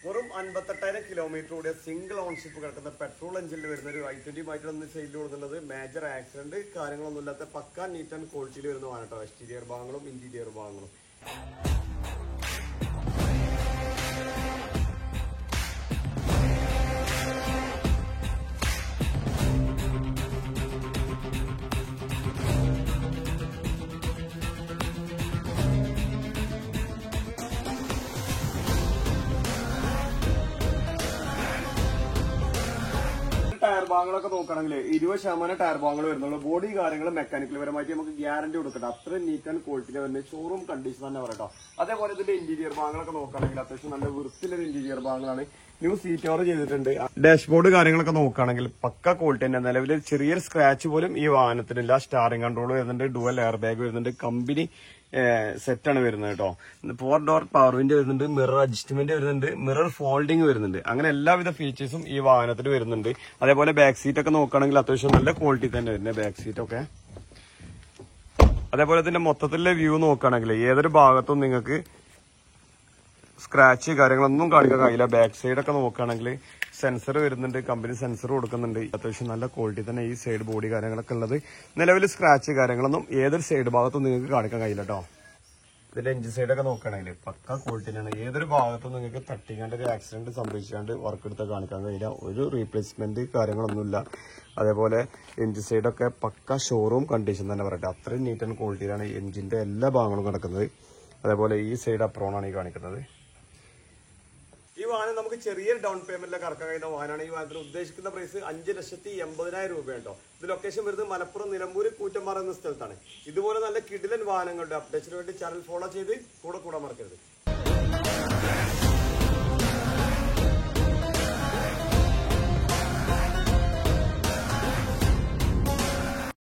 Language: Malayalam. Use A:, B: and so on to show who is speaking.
A: വെറും 58,000 കിലോമീറ്റർ കൂടിയ സിംഗിൾ ഓൺഷിപ്പ് കിടക്കുന്ന പെട്രോൾ എഞ്ചിനിൽ വരുന്ന ഒരു i20 ആയിട്ടാണ് സെയിൽ കൊടുക്കുന്നത്. മേജർ ആക്സിഡന്റ് കാര്യങ്ങളൊന്നും ഇല്ലാത്ത പക്ക നീറ്റ് ആൻഡ് ക്വാളിറ്റിയിൽ വരുന്നതാണ് കേട്ടോ. എക്സ്റ്റീരിയർ ഭാഗങ്ങളും ഇന്റീരിയർ ഭാഗങ്ങളും. ടയർ ഭാഗങ്ങളൊക്കെ നോക്കുകയാണെങ്കിൽ 20% ടയർ ഭാഗങ്ങൾ വരുന്നുള്ളൂ. ബോഡി കാര്യങ്ങൾ മെക്കാനിക്കൽ പരമായിട്ട് നമുക്ക് ഗ്യാരണ്ടി കൊടുക്കട്ടെ. അത്രയും നീറ്റ് ആൻഡ് ക്വാളിറ്റിയിൽ വരുന്ന ഷോറൂം കണ്ടീഷൻ തന്നെ പറയട്ടോ. അതേപോലെ ഇതിന്റെ ഇന്റീരിയർ ഭാഗങ്ങളൊക്കെ നോക്കുകയാണെങ്കിൽ അത്യാവശ്യം നല്ല വൃത്തിയിലൊരു ഇന്റീരിയർ ഭാഗങ്ങളാണ്. ന്യൂ സീറ്റ് കവർ ചെയ്തിട്ടുണ്ട്. ഡാഷ്ബോർഡ് കാര്യങ്ങളൊക്കെ നോക്കുകയാണെങ്കിൽ പക്ക ക്വാളിറ്റി തന്നെ. നിലവിൽ ചെറിയൊരു സ്ക്രാച്ച് പോലും ഈ വാഹനത്തിനില്ല. സ്റ്റാറിംഗ് കൺട്രോൾ വരുന്നുണ്ട്, ഡുവൽ എയർ ബാഗ് വരുന്നുണ്ട്, കമ്പനി സെറ്റാണ് വരുന്നത് കേട്ടോ. 4 ഡോർ പവർ വിൻഡോ വരുന്നുണ്ട്, മിറർ അഡ്ജസ്റ്റ്മെന്റ് വരുന്നുണ്ട്, മിറർ ഫോൾഡിംഗ് വരുന്നുണ്ട്. അങ്ങനെ എല്ലാവിധ ഫീച്ചേഴ്സും ഈ വാഹനത്തിൽ വരുന്നുണ്ട്. അതേപോലെ ബാക്ക് സീറ്റ് ഒക്കെ നോക്കുകയാണെങ്കിൽ അത്യാവശ്യം നല്ല ക്വാളിറ്റി തന്നെ വരുന്നത് ബാക്ക് സീറ്റ് ഒക്കെ. അതേപോലെ ഇതിന്റെ മൊത്തത്തിലെ വ്യൂ നോക്കുകയാണെങ്കിൽ ഏതൊരു ഭാഗത്തും നിങ്ങൾക്ക് സ്ക്രാച്ച് കാര്യങ്ങളൊന്നും കാണിക്കാൻ കഴിയില്ല. ബാക്ക് സൈഡ് ഒക്കെ നോക്കുകയാണെങ്കിൽ സെൻസർ വരുന്നുണ്ട്, കമ്പനി സെൻസർ കൊടുക്കുന്നുണ്ട്. അത്യാവശ്യം നല്ല ക്വാളിറ്റി തന്നെ ഈ സൈഡ് ബോഡി കാര്യങ്ങളൊക്കെ ഉള്ളത്. നിലവിൽ സ്ക്രാച്ച് കാര്യങ്ങളൊന്നും ഏതൊരു സൈഡ് ഭാഗത്തും നിങ്ങൾക്ക് കാണിക്കാൻ കഴിയില്ല കേട്ടോ. ഇതിന്റെ എഞ്ചിൻ സൈഡൊക്കെ നോക്കുകയാണെങ്കിൽ പക്ക ക്വാളിറ്റി തന്നെയാണ്. ഏതൊരു ഭാഗത്തും നിങ്ങൾക്ക് തട്ടിക്കാണ്ട് ഒരു ആക്സിഡന്റ് സംഭവിച്ചാണ്ട് വർക്ക് എടുത്ത് കാണിക്കാൻ കഴിയില്ല. ഒരു റീപ്ലേസ്മെന്റ് കാര്യങ്ങളൊന്നുമില്ല. അതേപോലെ എഞ്ചിൻ സൈഡൊക്കെ പക്ക ഷോറൂം കണ്ടീഷൻ തന്നെ പറയട്ടെ. അത്രയും നീറ്റ് ആൻഡ് ക്വാളിറ്റിയിലാണ് എഞ്ചിന്റെ എല്ലാ ഭാഗങ്ങളും കിടക്കുന്നത്. അതേപോലെ ഈ സൈഡ് അപ്രോണാണ് ഈ കാണിക്കുന്നത്. ഈ വാഹനം നമുക്ക് ചെറിയൊരു ഡൗൺ പേയ്മെന്റിലൊക്കെ ഇറക്കാൻ കഴിയുന്ന വാഹനമാണ്. ഈ വാഹനത്തിന് ഉദ്ദേശിക്കുന്ന പ്രൈസ് 5,80,000 രൂപയുണ്ടോ. ഇത് ലൊക്കേഷൻ വരുന്നത് മലപ്പുറം നിലമ്പൂർ കൂറ്റമ്പാറ എന്ന സ്ഥലത്താണ്. ഇതുപോലെ നല്ല കിടിലൻ വാഹനങ്ങളുടെ അപ്ഡേഷന് വേണ്ടി ചാനൽ ഫോളോ ചെയ്ത് കൂടെ മറക്കരുത്.